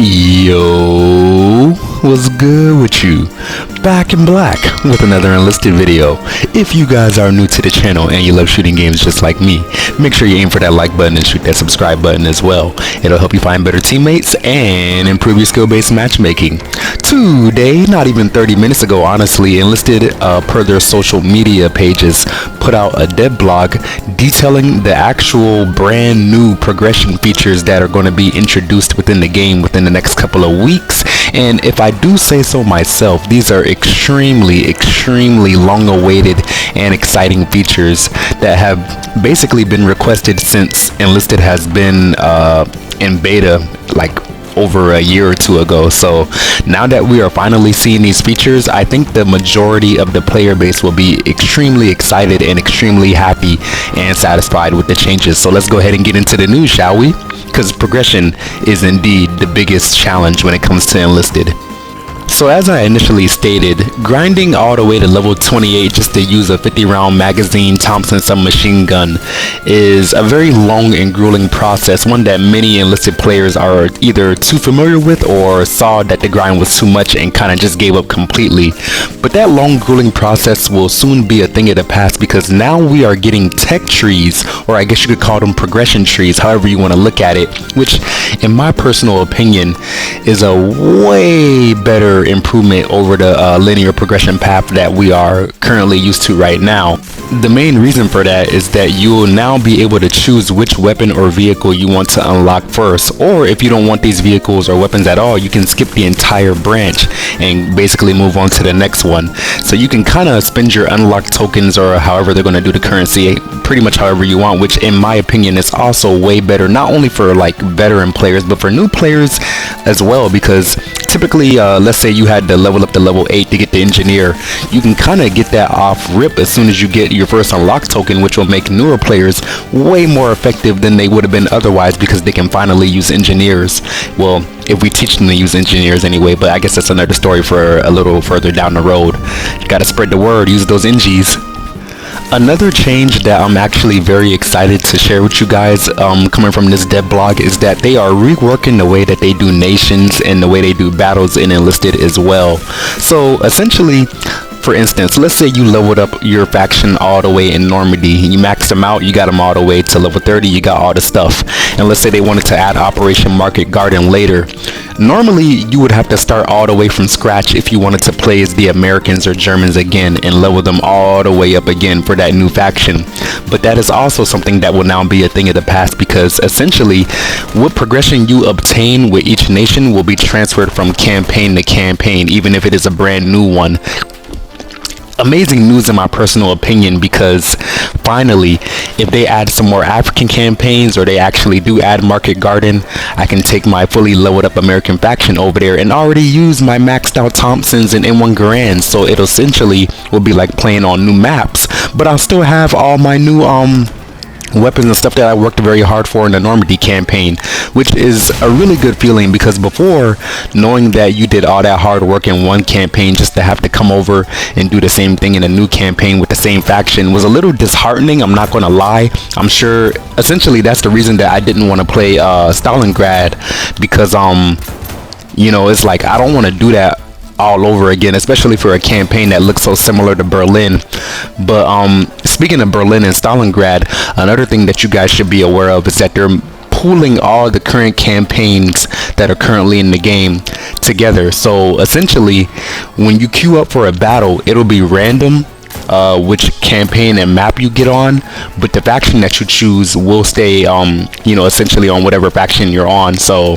Yo, what's good with you? Back in black with another Enlisted video. If you guys are new to the channel and you love shooting games just like me, make sure you aim for that like button and shoot that subscribe button as well. It'll help you find better teammates and improve your skill-based matchmaking. Today, not even 30 minutes ago, honestly, Enlisted, per their social media pages, put out a dev blog detailing the actual brand new progression features that are going to be introduced within the game within the next couple of weeks. And if I do say so myself, these are extremely long awaited and exciting features that have basically been requested since Enlisted has been in beta like over a year or two ago. So now that we are finally seeing these features, I think the majority of the player base will be extremely excited and extremely happy and satisfied with the changes. So let's go ahead and get into the news, shall we? Because progression is indeed the biggest challenge when it comes to Enlisted. So as I initially stated, grinding all the way to level 28 just to use a 50-round magazine Thompson submachine gun is a very long and grueling process, one that many Enlisted players are either too familiar with or saw that the grind was too much and kind of just gave up completely. But that long grueling process will soon be a thing of the past, because now we are getting tech trees, or I guess you could call them progression trees, however you want to look at it, which in my personal opinion is a way better improvement over the linear progression path that we are currently used to right now. The main reason for that is that you will now be able to choose which weapon or vehicle you want to unlock first, or if you don't want these vehicles or weapons at all, you can skip the entire branch and basically move on to the next one. So you can kind of spend your unlock tokens, or however they're going to do the currency, pretty much however you want, which in my opinion is also way better, not only for like veteran players but for new players as well, because typically let's say you had to level up to level 8 to get the engineer, you can kind of get that off rip as soon as you get your first unlock token, which will make newer players way more effective than they would have been otherwise, because they can finally use engineers. Well, if we teach them to use engineers anyway, but I guess that's another story for a little further down the road. You gotta spread the word, use those NGs. Another change that I'm actually very excited to share with you guys coming from this dev blog is that they are reworking the way that they do nations and the way they do battles in Enlisted as well. So essentially, for instance, let's say you leveled up your faction all the way in Normandy, you maxed them out, you got them all the way to level 30, you got all the stuff, and let's say they wanted to add Operation Market Garden later. Normally you would have to start all the way from scratch if you wanted to play as the Americans or Germans again and level them all the way up again for that new faction. But that is also something that will now be a thing of the past, because essentially what progression you obtain with each nation will be transferred from campaign to campaign, even if it is a brand new one. Amazing news in my personal opinion, because finally, if they add some more African campaigns, or they actually do add Market Garden, I can take my fully leveled up American faction over there and already use my maxed out Thompsons and M1 Garands. So it essentially will be like playing on new maps, but I'll still have all my new weapons and stuff that I worked very hard for in the Normandy campaign, which is a really good feeling, because before, knowing that you did all that hard work in one campaign just to have to come over and do the same thing in a new campaign with the same faction was a little disheartening, I'm not gonna lie. I'm sure essentially that's the reason that I didn't want to play Stalingrad, because you know, it's like I don't want to do that all over again, especially for a campaign that looks so similar to Berlin. But speaking of Berlin and Stalingrad, another thing that you guys should be aware of is that they're pooling all the current campaigns that are currently in the game together. So essentially, when you queue up for a battle, it'll be random which campaign and map you get on, but the faction that you choose will stay you know, essentially on whatever faction you're on. So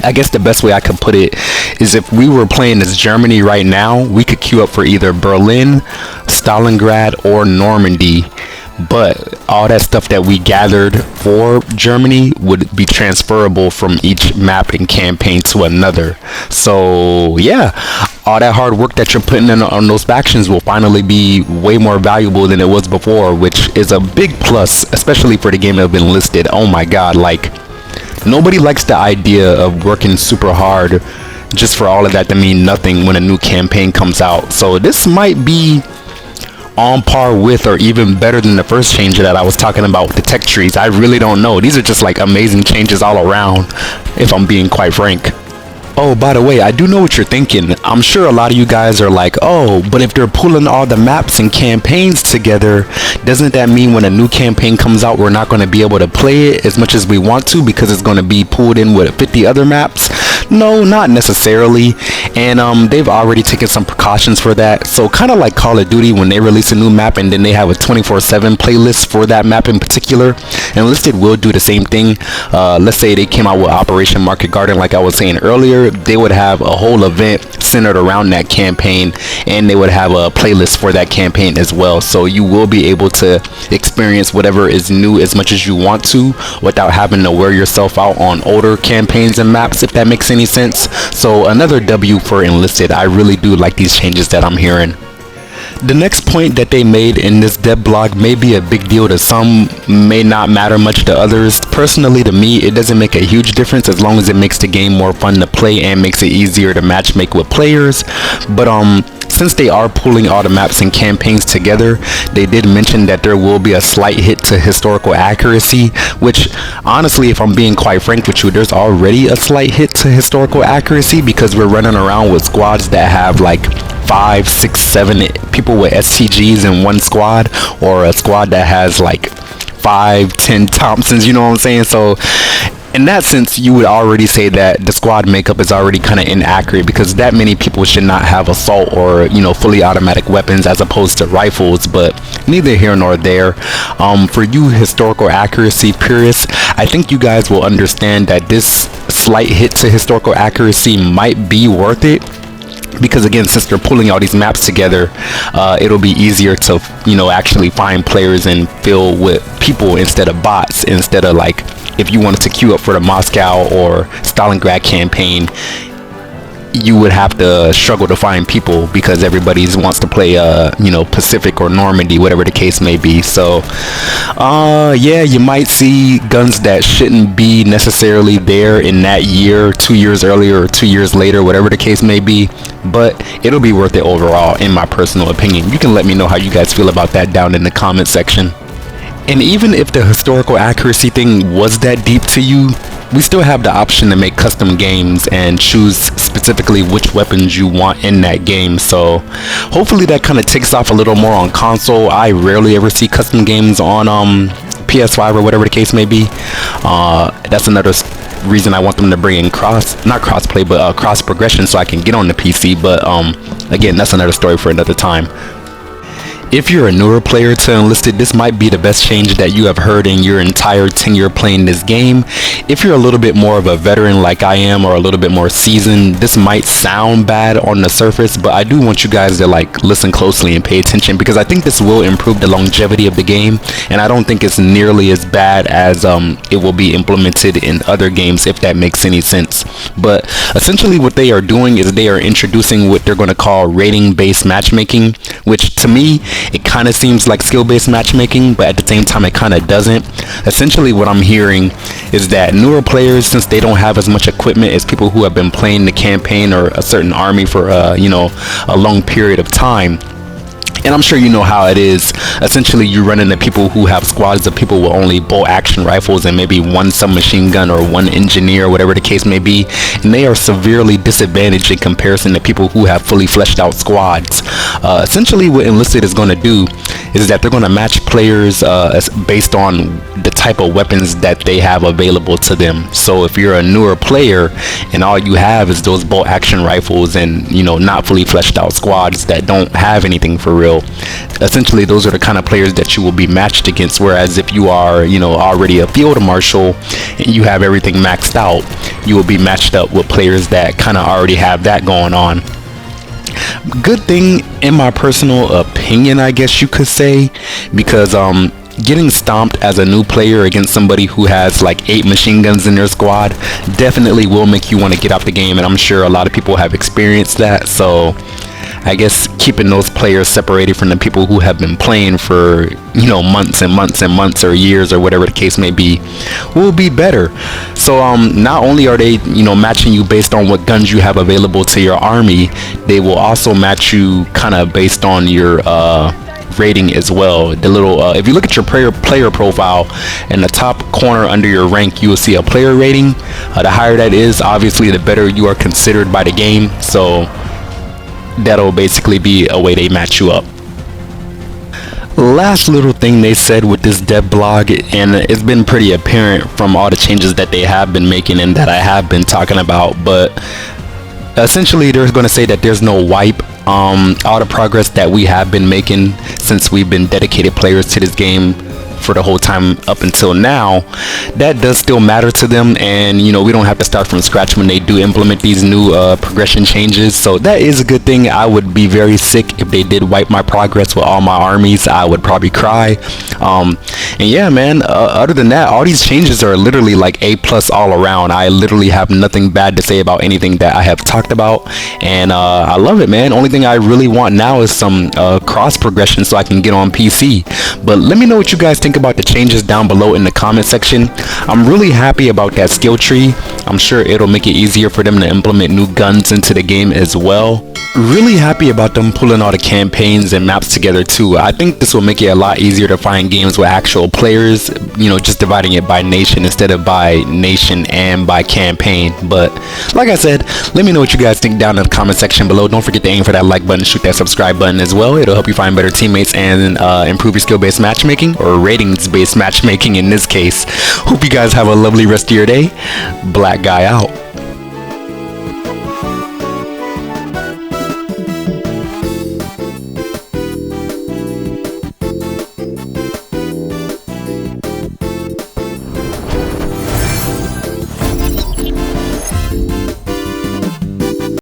I guess the best way I could put it is, if we were playing as Germany right now, we could queue up for either Berlin, Stalingrad, or Normandy, but all that stuff that we gathered for Germany would be transferable from each map and campaign to another. So yeah, all that hard work that you're putting in on those factions will finally be way more valuable than it was before, which is a big plus, especially for the game of Enlisted. Oh my god, like, nobody likes the idea of working super hard just for all of that to mean nothing when a new campaign comes out. So this might be on par with or even better than the first change that I was talking about with the tech trees. I really don't know. These are just like amazing changes all around, if I'm being quite frank. Oh, by the way, I do know what you're thinking. I'm sure a lot of you guys are like, oh, but if they're pulling all the maps and campaigns together, doesn't that mean when a new campaign comes out, we're not going to be able to play it as much as we want to because it's going to be pulled in with 50 other maps? No, not necessarily. And they've already taken some precautions for that. So kind of like Call of Duty when they release a new map and then they have a 24/7 playlist for that map in particular. Enlisted will do the same thing. Let's say they came out with Operation Market Garden, like I was saying earlier. They would have a whole event centered around that campaign, and they would have a playlist for that campaign as well. So you will be able to experience whatever is new as much as you want to without having to wear yourself out on older campaigns and maps, if that makes any sense. So another W for Enlisted. I really do like these changes that I'm hearing. The next point that they made in this dev blog may be a big deal to some, may not matter much to others. Personally, to me, it doesn't make a huge difference as long as it makes the game more fun to play and makes it easier to matchmake with players. But since they are pulling all the maps and campaigns together, they did mention that there will be a slight hit to historical accuracy, which honestly, if I'm being quite frank with you, there's already a slight hit to historical accuracy because we're running around with squads that have like 5, 6, 7 people with STGs in one squad, or a squad that has like 5, 10 Thompsons, you know what I'm saying? So in that sense, you would already say that the squad makeup is already kind of inaccurate because that many people should not have assault or, you know, fully automatic weapons as opposed to rifles. But neither here nor there. For you historical accuracy purists, I think you guys will understand that this slight hit to historical accuracy might be worth it. Because again, since they're pulling all these maps together, it'll be easier to, you know, actually find players and fill with people instead of bots. Instead of like, if you wanted to queue up for the Moscow or Stalingrad campaign, you would have to struggle to find people because everybody wants to play you know, Pacific or Normandy, whatever the case may be. So yeah, you might see guns that shouldn't be necessarily there in that year, 2 years earlier or 2 years later, whatever the case may be, but it'll be worth it overall, in my personal opinion. You can let me know how you guys feel about that down in the comment section. And even if the historical accuracy thing was that deep to you, we still have the option to make custom games and choose specifically which weapons you want in that game. So hopefully that kind of takes off a little more on console. I rarely ever see custom games on PS5 or whatever the case may be. That's another reason I want them to bring in cross progression so I can get on the PC. But again, that's another story for another time. If you're a newer player to Enlisted, this might be the best change that you have heard in your entire tenure playing this game. If you're a little bit more of a veteran like I am, or a little bit more seasoned, this might sound bad on the surface, but I do want you guys to like listen closely and pay attention, because I think this will improve the longevity of the game, and I don't think it's nearly as bad as it will be implemented in other games, if that makes any sense. But essentially what they are doing is they are introducing what they're going to call rating-based matchmaking, which to me, it kind of seems like skill-based matchmaking, but at the same time it kind of doesn't. Essentially what I'm hearing is that newer players, since they don't have as much equipment as people who have been playing the campaign or a certain army for you know, a long period of time, and I'm sure you know how it is. Essentially, you run into people who have squads of people with only bolt action rifles and maybe one submachine gun or one engineer, whatever the case may be, and they are severely disadvantaged in comparison to people who have fully fleshed out squads. Essentially, what Enlisted is going to do is that they're going to match players based on the type of weapons that they have available to them. So if you're a newer player and all you have is those bolt action rifles and, you know, not fully fleshed out squads that don't have anything for real, essentially those are the kind of players that you will be matched against. Whereas if you are, you know, already a field marshal and you have everything maxed out, you will be matched up with players that kind of already have that going on. Good thing, in my personal opinion, I guess you could say, because getting stomped as a new player against somebody who has like 8 machine guns in their squad definitely will make you want to get out the game, and I'm sure a lot of people have experienced that. So I guess keeping those players separated from the people who have been playing for, you know, months and months and months or years or whatever the case may be will be better. So not only are they, you know, matching you based on what guns you have available to your army, they will also match you kind of based on your rating as well. The little if you look at your player profile in the top corner under your rank, you will see a player rating. The higher that is, obviously the better you are considered by the game, so that'll basically be a way they match you up. Last little thing they said with this dev blog, and it's been pretty apparent from all the changes that they have been making and that I have been talking about, but essentially they're going to say that there's no wipe. All the progress that we have been making since we've been dedicated players to this game for the whole time up until now, that does still matter to them, and you know, we don't have to start from scratch when they do implement these new progression changes, so that is a good thing. I would be very sick if they did wipe my progress with all my armies. I would probably cry. And yeah, man, other than that, all these changes are literally like A+ all around. I literally have nothing bad to say about anything that I have talked about, and I love it, man. Only thing I really want now is some cross progression so I can get on PC. But let me know what you guys think about the changes down below in the comment section. I'm really happy about that skill tree. I'm sure it'll make it easier for them to implement new guns into the game as well. Really happy about them pulling all the campaigns and maps together too. I think this will make it a lot easier to find games with actual players, you know, just dividing it by nation instead of by nation and by campaign. But like I said, let me know what you guys think down in the comment section below. Don't forget to aim for that like button, shoot that subscribe button as well. It'll help you find better teammates and improve your skill-based matchmaking, or ratings-based matchmaking in this case. Hope you guys have a lovely rest of your day. Black Guy out.